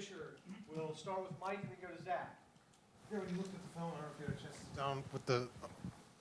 Fisher. We'll start with Mike and then go to Zach. Yeah, when you looked at the film, I don't know if you had a chance to sit down with the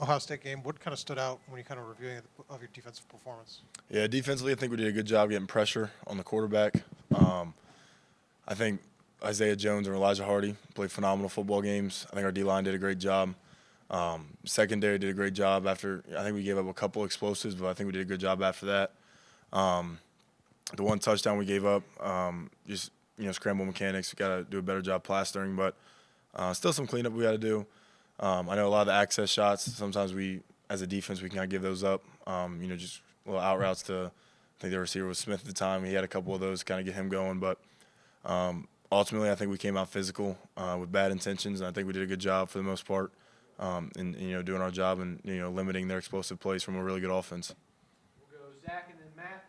Ohio State game. What kind of stood out when you kind of reviewing of your defensive performance? Yeah, defensively, I think we did a good job getting pressure on the quarterback. I think Isaiah Jones and Elijah Hardy played phenomenal football games. I think our D-line did a great job. Secondary did a great job after. I think we gave up a couple explosives, but I think we did a good job after that. The one touchdown we gave up, just scramble mechanics. We got to do a better job plastering, but still some cleanup we got to do. I know a lot of the access shots. Sometimes we, as a defense, we can kind of give those up. Just little out routes to. I think the receiver was Smith at the time. He had a couple of those to kind of get him going, but ultimately, I think we came out physical with bad intentions, and I think we did a good job for the most part in doing our job and limiting their explosive plays from a really good offense. We'll go Zach and then Matt.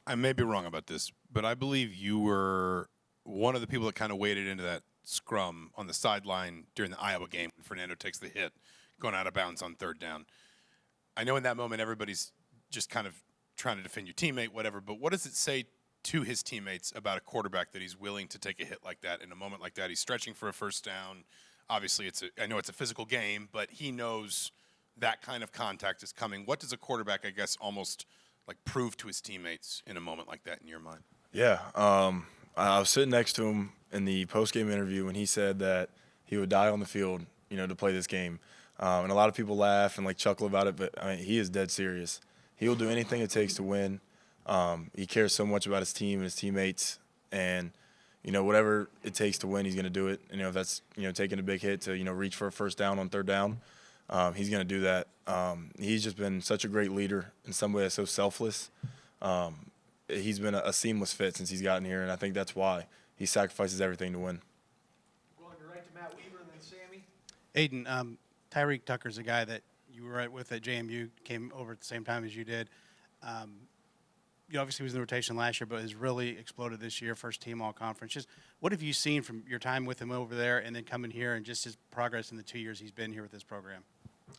I may be wrong about this, but I believe you were one of the people that kind of waded into that scrum on the sideline during the Iowa game when Fernando takes the hit, going out of bounds on third down. I know in that moment everybody's just kind of trying to defend your teammate, whatever, but what does it say to his teammates about a quarterback that he's willing to take a hit like that in a moment like that? He's stretching for a first down. Obviously, I know it's a physical game, but he knows that kind of contact is coming. What does a quarterback, I guess, almost like prove to his teammates in a moment like that in your mind? Yeah, I was sitting next to him in the post-game interview when he said that he would die on the field, to play this game. And a lot of people laugh and chuckle about it, but he is dead serious. He will do anything it takes to win. He cares so much about his team and his teammates, and whatever it takes to win, he's going to do it. And if that's taking a big hit to reach for a first down on third down, he's going to do that. He's just been such a great leader and somebody that's so selfless. He's been a seamless fit since he's gotten here, and I think that's why he sacrifices everything to win. Going right to Matt Weaver and then Sammy. Aiden, Tyreek Tucker's a guy that you were with at JMU, came over at the same time as you did. You obviously was in the rotation last year, but has really exploded this year, first team all-conference. Just what have you seen from your time with him over there and then coming here and just his progress in the 2 years he's been here with this program?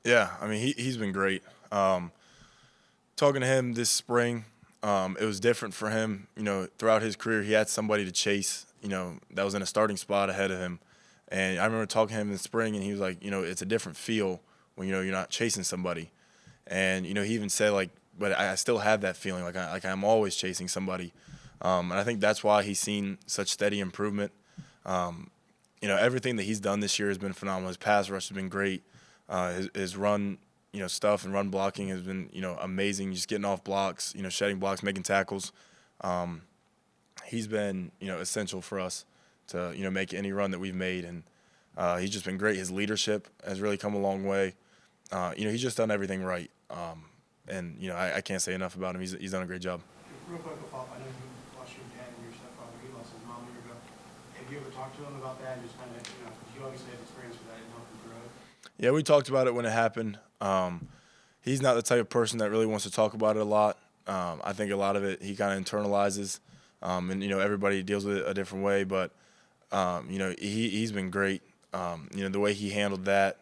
Yeah, he's been great. Talking to him this spring, it was different for him. Throughout his career, he had somebody to chase, that was in a starting spot ahead of him. And I remember talking to him in the spring, and he was like, it's a different feel when, you're not chasing somebody. And, he even said, but I still have that feeling, like I'm always chasing somebody. And I think that's why he's seen such steady improvement. Everything that he's done this year has been phenomenal. His pass rush has been great. His run, stuff and run blocking has been, amazing. Just getting off blocks, shedding blocks, making tackles. He's been, essential for us to, make any run that we've made. And he's just been great. His leadership has really come a long way. He's just done everything right. And, I can't say enough about him. He's done a great job. Real quick, a follow-up. I know you lost your dad and your stepfather. He lost his mom a year ago. Have you ever talked to him about that? And just kind of, because you obviously had experience with that and helped him through it. Yeah, we talked about it when it happened. He's not the type of person that really wants to talk about it a lot. I think a lot of it he kind of internalizes, and everybody deals with it a different way. But he's been great. The way he handled that.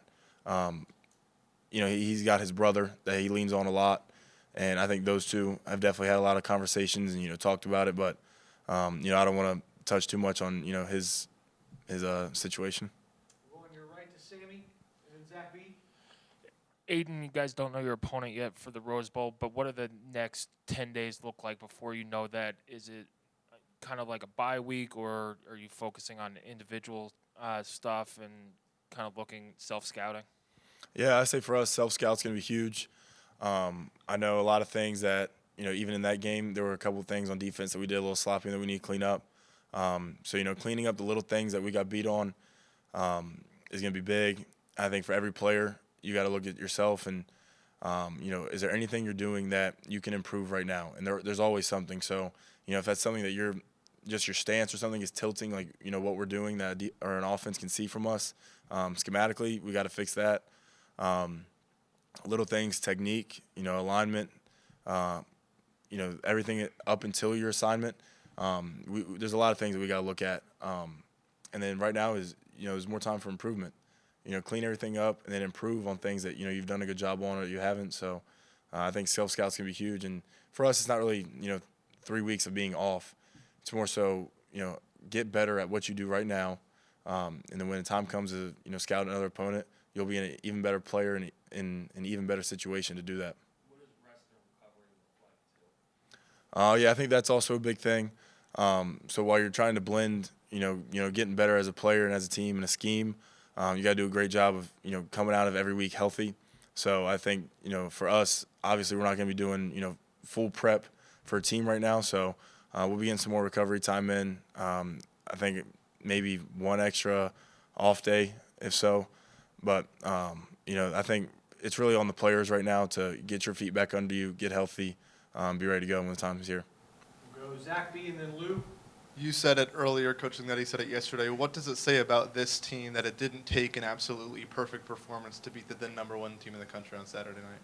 He's got his brother that he leans on a lot, and I think those two have definitely had a lot of conversations and talked about it. But I don't want to touch too much on his situation. Going your right to Sammy and then Zach B. Aiden, you guys don't know your opponent yet for the Rose Bowl, but what do the next 10 days look like before you know that? Is it kind of like a bye week, or are you focusing on individual stuff and kind of looking self-scouting? Yeah, I say for us, self-scout's going to be huge. I know a lot of things that, even in that game, there were a couple of things on defense that we did a little sloppy that we need to clean up. So, cleaning up the little things that we got beat on is going to be big. I think for every player, you got to look at yourself and, is there anything you're doing that you can improve right now? And there's always something. So, if that's something that your stance or something is tilting, what we're doing that or an offense can see from us schematically, we got to fix that. Little things, technique, alignment, everything up until your assignment. There's a lot of things that we got to look at. And then right now is, there's more time for improvement. Clean everything up and then improve on things that, you've done a good job on or you haven't. So I think self-scouts can be huge. And for us, it's not really, 3 weeks of being off. It's more so, get better at what you do right now, and then when the time comes to scout another opponent, you'll be an even better player and in an even better situation to do that. What does rest and recovery look like too? Yeah, I think that's also a big thing. So while you're trying to blend, getting better as a player and as a team and a scheme, you got to do a great job of, coming out of every week healthy. So I think, for us, obviously we're not going to be doing, full prep for a team right now. So we'll be getting some more recovery time in. I think maybe one extra off day, if so. But, I think it's really on the players right now to get your feet back under you, get healthy, be ready to go when the time is here. We'll go Zach B and then Lou. You said it earlier, Coach Lignetti said it yesterday. What does it say about this team that it didn't take an absolutely perfect performance to beat the then #1 team in the country on Saturday night?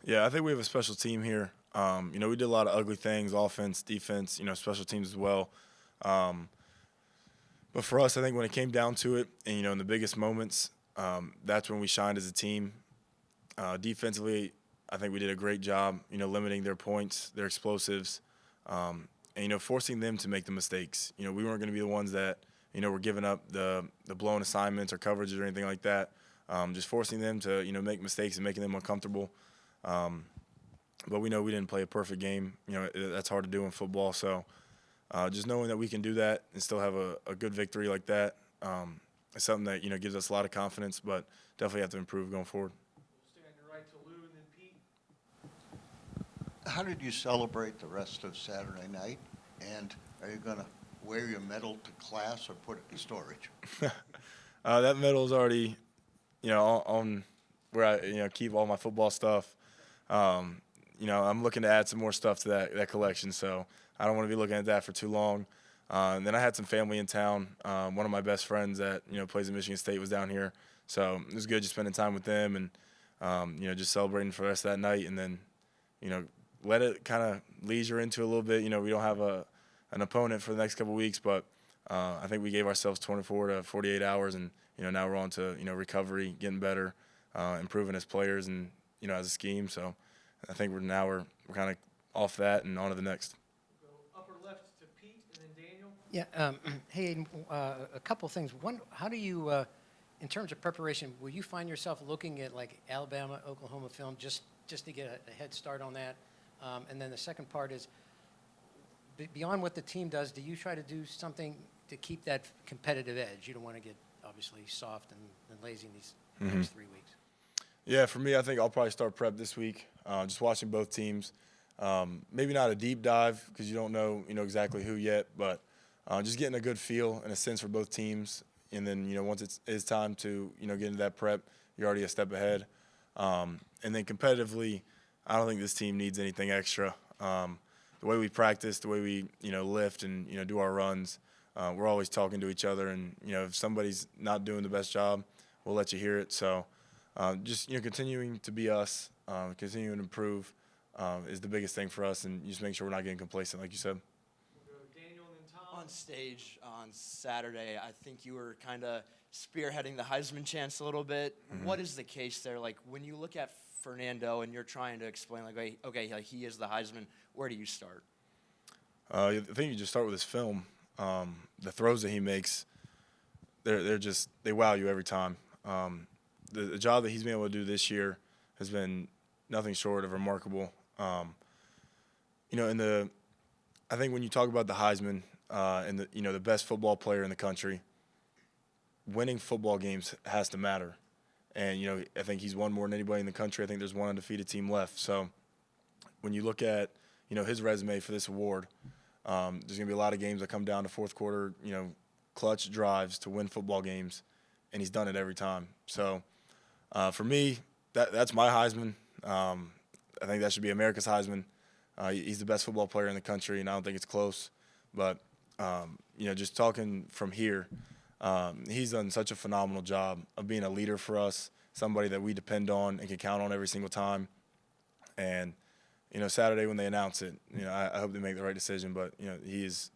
Yeah, I think we have a special team here. We did a lot of ugly things, offense, defense, special teams as well. But for us, I think when it came down to it, and, in the biggest moments, that's when we shined as a team. Defensively, I think we did a great job, limiting their points, their explosives, and, forcing them to make the mistakes. We weren't going to be the ones that, were giving up the blown assignments or coverages or anything like that. Just forcing them to, make mistakes and making them uncomfortable. But we know we didn't play a perfect game. That's hard to do in football. So just knowing that we can do that and still have a good victory like that is something that, gives us a lot of confidence, but definitely have to improve going forward. We'll stay on your right to Lou and then Pete. How did you celebrate the rest of Saturday night? And are you going to wear your medal to class or put it in storage? That medal's already, on where I, keep all my football stuff. I'm looking to add some more stuff to that collection, so I don't want to be looking at that for too long. And then I had some family in town. One of my best friends that, plays at Michigan State was down here. So it was good just spending time with them and, just celebrating for the rest of that night. And then, let it kind of leisure into a little bit. We don't have an opponent for the next couple of weeks, but I think we gave ourselves 24 to 48 hours. And, now we're on to, recovery, getting better, improving as players and, as a scheme. So I think we're kind of off that and on to the next. We'll go upper left to Pete and then Daniel. Yeah. Hey, Aiden, a couple things. One, how do you, in terms of preparation, will you find yourself looking at like Alabama, Oklahoma film just to get a head start on that? And then the second part is, beyond what the team does, do you try to do something to keep that competitive edge? You don't want to get obviously soft and lazy in these next 3 weeks. Yeah, for me, I think I'll probably start prep this week. Just watching both teams. Maybe not a deep dive because you don't know, exactly who yet, but just getting a good feel and a sense for both teams. And then, once it is time to, get into that prep, you're already a step ahead. And then competitively, I don't think this team needs anything extra. The way we practice, the way we, lift and, do our runs, we're always talking to each other. And, if somebody's not doing the best job, we'll let you hear it. So just, continuing to be us, continuing to improve is the biggest thing for us. And just make sure we're not getting complacent, like you said. We'll go Daniel and then Tom. On stage on Saturday, I think you were kind of spearheading the Heisman chance a little bit. What is the case there? Like, when you look at Fernando and you're trying to explain, like, okay, like, he is the Heisman, where do you start? I think you just start with his film. The throws that he makes, they wow you every time. The job that he's been able to do this year has been nothing short of remarkable. I think when you talk about the Heisman and the best football player in the country, winning football games has to matter. And I think he's won more than anybody in the country. I think there's one undefeated team left. So when you look at his resume for this award, there's gonna be a lot of games that come down to fourth quarter, clutch drives to win football games, and he's done it every time. So for me, that's my Heisman. I think that should be America's Heisman. He's the best football player in the country, and I don't think it's close. But just talking from here, he's done such a phenomenal job of being a leader for us, somebody that we depend on and can count on every single time. And Saturday when they announce it, I hope they make the right decision. But he's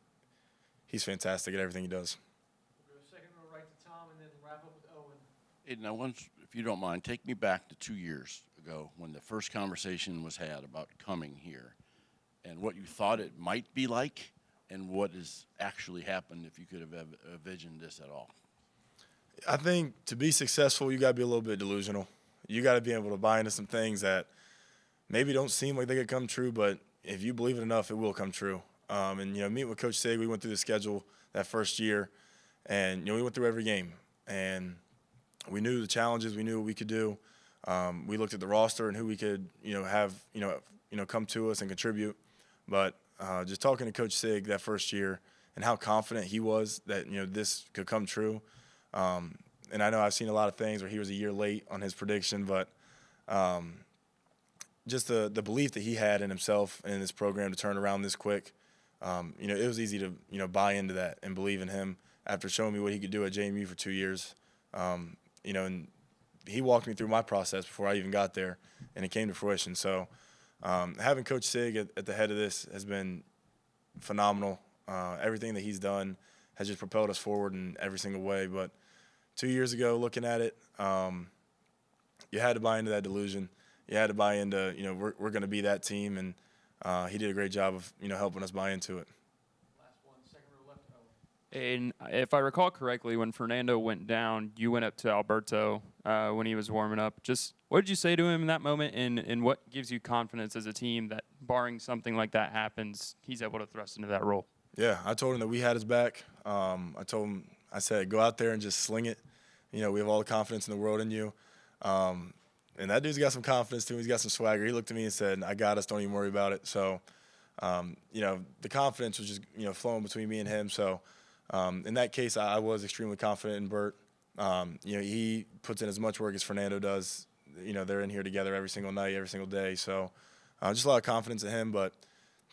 fantastic at everything he does. We'll go second row right to Tom and then wrap up with Owen. Aiden, now once, if you don't mind, take me back to 2 years ago when the first conversation was had about coming here and what you thought it might be like and what has actually happened, if you could have envisioned this at all? I think to be successful, you got to be a little bit delusional. You got to be able to buy into some things that maybe don't seem like they could come true, but if you believe it enough, it will come true. And, meeting with Coach Sig, we went through the schedule that first year, and, we went through every game. And we knew the challenges. We knew what we could do. We looked at the roster and who we could, have, come to us and contribute. But just talking to Coach Sig that first year and how confident he was that, this could come true. And I know I've seen a lot of things where he was a year late on his prediction, but just the belief that he had in himself and in this program to turn around this quick, it was easy to, buy into that and believe in him after showing me what he could do at JMU for 2 years. And he walked me through my process before I even got there, and it came to fruition. So having Coach Sig at the head of this has been phenomenal. Everything that he's done has just propelled us forward in every single way. But 2 years ago, looking at it, you had to buy into that delusion. You had to buy into, we're going to be that team, and he did a great job of, helping us buy into it. Last one, second row left, Owen. And if I recall correctly, when Fernando went down, you went up to Alberto when he was warming up. Just what did you say to him in that moment, and what gives you confidence as a team that, barring something like that happens, he's able to thrust into that role? Yeah, I told him that we had his back. I said, go out there and just sling it. We have all the confidence in the world in you. And that dude's got some confidence too. He's got some swagger. He looked at me and said, I got us. Don't even worry about it. So, the confidence was just, flowing between me and him. So, in that case, I was extremely confident in Bert. He puts in as much work as Fernando does. They're in here together every single night, every single day. So, just a lot of confidence in him. But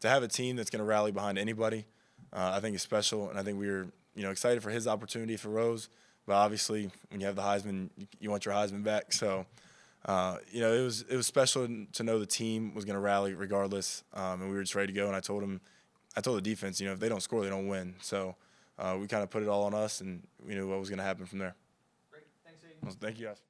to have a team that's going to rally behind anybody, I think is special. And I think we were, excited for his opportunity for Rose. But obviously, when you have the Heisman, you want your Heisman back. So, it was special to know the team was going to rally regardless, and we were just ready to go. And I told the defense, if they don't score, they don't win. So we kind of put it all on us, and we knew what was going to happen from there. Great, thanks, Aiden. Well, thank you guys.